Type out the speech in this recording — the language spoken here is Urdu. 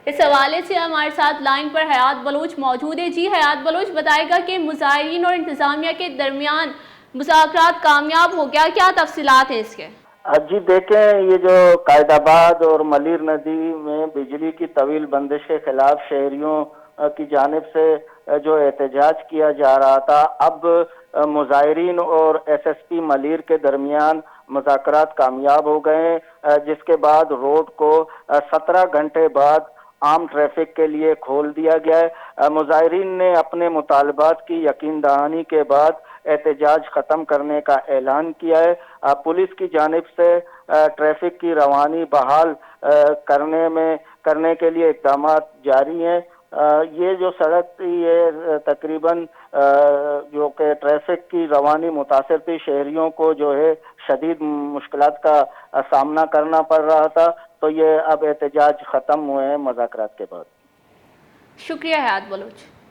اس حوالے سے ہمارے ساتھ لائن پر حیات بلوچ موجود ہے۔ جی حیات بلوچ، بتائے گا کہ مظاہرین اور انتظامیہ کے درمیان مذاکرات کامیاب ہو گیا، کیا تفصیلات ہیں اس کے؟ جی دیکھیں، یہ جو قائد آباد اور ملیر ندی میں بجلی کی طویل بندش کے خلاف شہریوں کی جانب سے جو احتجاج کیا جا رہا تھا، اب مظاہرین اور ایس ایس پی ملیر کے درمیان مذاکرات کامیاب ہو گئے ہیں، جس کے بعد روڈ کو 17 گھنٹے بعد عام ٹریفک کے لیے کھول دیا گیا ہے۔ مظاہرین نے اپنے مطالبات کی یقین دہانی کے بعد احتجاج ختم کرنے کا اعلان کیا ہے۔ پولیس کی جانب سے ٹریفک کی روانی بحال کرنے کے لیے اقدامات جاری ہیں۔ یہ جو سڑک تھی، یہ تقریباً جو کہ ٹریفک کی روانی متاثر تھی، شہریوں کو جو ہے شدید مشکلات کا سامنا کرنا پڑ رہا تھا، تو یہ اب احتجاج ختم ہوئے ہیں مذاکرات کے بعد۔ شکریہ حیات بلوچ۔